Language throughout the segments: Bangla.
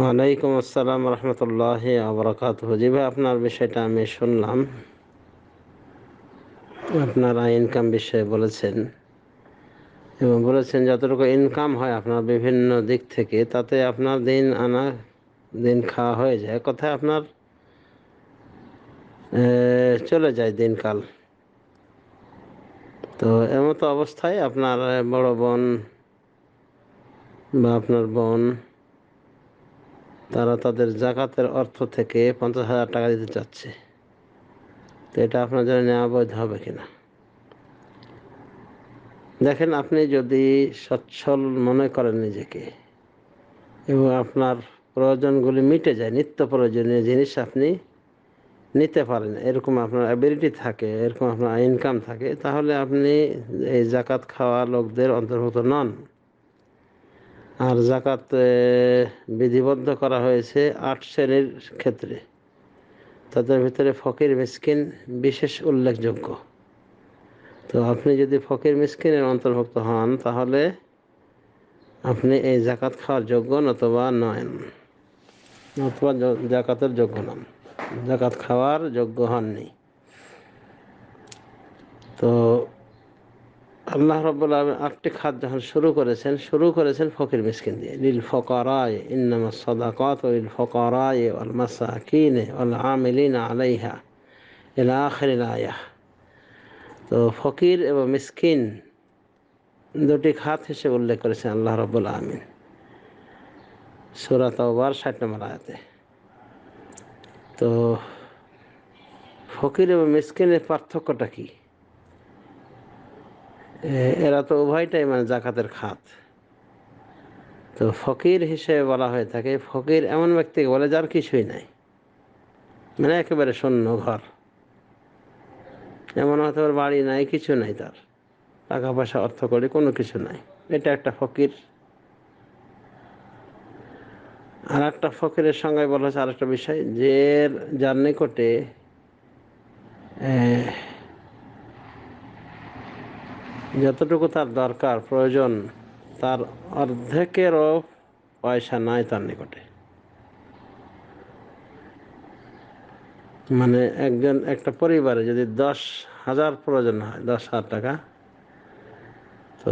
ওয়ালাইকুম আসসালাম রহমতুল্লাহি আবরাকাতুহু। জি ভাই, আপনার বিষয়টা আমি শুনলাম। আপনারা ইনকাম বিষয়ে বলেছেন এবং বলেছেন যতটুকু ইনকাম হয় আপনার বিভিন্ন দিক থেকে, তাতে আপনার দিন আনা দিন খাওয়া হয়ে যায়, কথায় আপনার চলে যায় দিনকাল। তো এমতো অবস্থায় আপনার বড় বোন বা আপনার বোন, তারা তাদের জাকাতের অর্থ থেকে 50,000 টাকা দিতে চাচ্ছে। তো এটা আপনার জন্য নেওয়া বৈধ হবে কিনা? দেখেন, আপনি যদি সচ্ছল মনে করেন নিজেকে এবং আপনার প্রয়োজনগুলি মিটে যায়, নিত্য প্রয়োজনীয় জিনিস আপনি নিতে পারেন, এরকম আপনার অ্যাবিলিটি থাকে, এরকম আপনার ইনকাম থাকে, তাহলে আপনি এই জাকাত খাওয়া লোকদের অন্তর্ভুক্ত নন। আর জাকাত বিধিবদ্ধ করা হয়েছে 8 শ্রেণীর ক্ষেত্রে। তাদের ভিতরে ফকির মিসকিন বিশেষ উল্লেখযোগ্য। তো আপনি যদি ফকির মিসকিনের অন্তর্ভুক্ত হন, তাহলে আপনি এই জাকাত খাওয়ার যোগ্য নতুবা নন, অথবা জাকাতের যোগ্য নন, জাকাত খাওয়ার যোগ্য হননি। তো আল্লাহ রাব্বুল আলামিন 8টি খাত যখন শুরু করেছেন ফকির মিসকিন দিয়ে। লিল ফুকারায়ে ইন্নামাস সাদাকাতু লিল ফুকারায়ে ওয়াল মাসাকিনে ওয়াল আমিলিনা আলাইহা ইলা আখিরিল আয়াহ। তো ফকির এবং মিসকিন দুটি খাত হিসেবে উল্লেখ করেছেন আল্লাহ রাব্বুল আলামিন সূরা তাওবার 60 নম্বর আয়াতে। তো ফকির এবং মিসকিনের পার্থক্যটা কি? এরা তো উভয়টাই মানে জাকাতের খাত। তো ফকির হিসেবে বলা হয়ে থাকে, ফকির এমন ব্যক্তিকে বলে যার কিছুই নাই, মানে একেবারে শূন্য ঘর। এমন হয়তো ওর বাড়ি নাই, কিছু নাই, তার টাকা পয়সা অর্থ করি কোনো কিছু নাই, এটা একটা ফকির। আর একটা ফকিরের সঙ্গে বলা হচ্ছে আরেকটা বিষয়, যে যার নিকটে যতটুকু তার দরকার প্রয়োজন, তার অর্ধেকেরও পয়সা নাই তার নিকটে। মানে একটা পরিবারে যদি 10,000 প্রয়োজন হয়, 10,000 টাকা, তো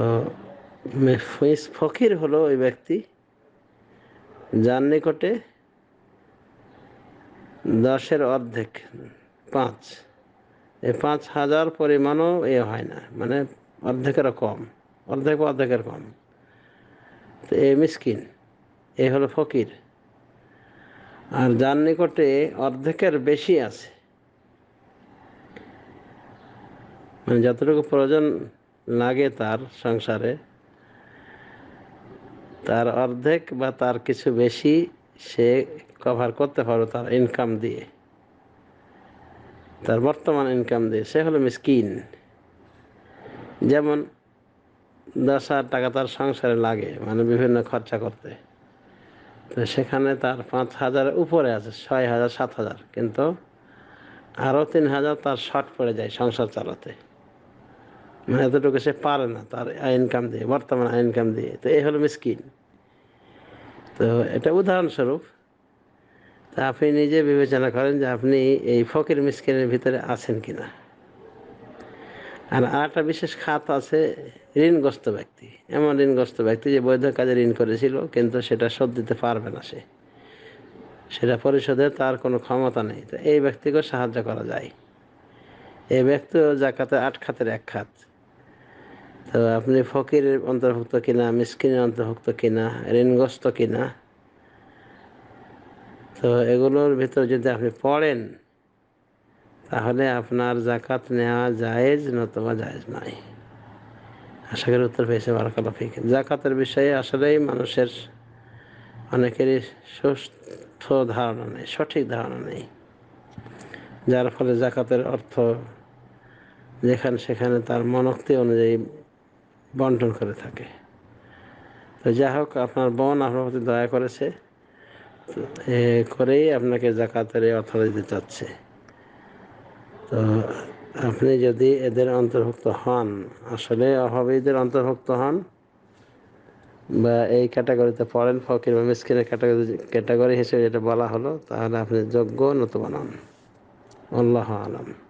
ফকির হলো ওই ব্যক্তি যার নিকটে 10-এর অর্ধেক, 5, এই 5,000 পরিমাণও হয় না, মানে অর্ধেকেরও কম, অর্ধেকের কম। তো এ মিসকিন, এ হলো ফকির। আর যার নিকটে অর্ধেকের বেশি আছে, মানে যতটুকু প্রয়োজন লাগে তার সংসারে, তার অর্ধেক বা তার কিছু বেশি সে কভার করতে পারবে তার ইনকাম দিয়ে, তার বর্তমান ইনকাম দিয়ে, সে হলো মিসকিন। যেমন 10,000 টাকা তার সংসারে লাগে, মানে বিভিন্ন খরচা করতে, তো সেখানে তার 5,000 উপরে আছে, 6,000 7,000, কিন্তু আরও 3,000 তার শর্ট পড়ে যায় সংসার চালাতে, মানে এতটুকু সে পারে না তার ইনকাম দিয়ে, বর্তমান ইনকাম দিয়ে। তো এই হলো মিসকিন। তো এটা উদাহরণস্বরূপ। তা আপনি নিজে বিবেচনা করেন যে আপনি এই ফকির মিসকিনের ভিতরে আছেন কিনা। আর আরেকটা বিশেষ খাত আছে, ঋণগ্রস্ত ব্যক্তি। এমন ঋণগ্রস্ত ব্যক্তি যে বৈধ কাজে ঋণ করেছিল, কিন্তু সেটা শোধ দিতে পারবে না, সেটা পরিশোধের তার কোনো ক্ষমতা নেই। তো এই ব্যক্তিকেও সাহায্য করা যায়। এই ব্যক্তিও জাকাতের 8 খাতের এক খাত। তো আপনি ফকিরের অন্তর্ভুক্ত কিনা, মিসকিনের অন্তর্ভুক্ত কিনা, ঋণগ্রস্ত কিনা, তো এগুলোর ভিতর যদি আপনি পড়েন, তাহলে আপনার জাকাত নেওয়া জায়েজ নতুবা জায়েজ নয়। আশা করি উত্তর পেয়েছে। বারাকাল্লাহু ফিক। জাকাতের বিষয়ে আসলেই মানুষের অনেকেরই সুস্থ ধারণা নেই, সঠিক ধারণা নেই, যার ফলে জাকাতের অর্থ যেখানে সেখানে তার মনোক্তি অনুযায়ী বন্টন করে থাকে। তো যা হোক, আপনার বোন আপনার প্রতি দয়া করেছে, করেই আপনাকে জাকাতের অর্থ দিতে চাচ্ছে। তো আপনি যদি এদের অন্তর্ভুক্ত হন, আসলে অভাবীদের অন্তর্ভুক্ত হন, বা এই ক্যাটাগরিতে পড়েন, ফকির বা মিসকিনের ক্যাটাগরি হিসেবে যেটা বলা হলো, তাহলে আপনি যোগ্য নতুবা নন। আল্লাহু আলাম।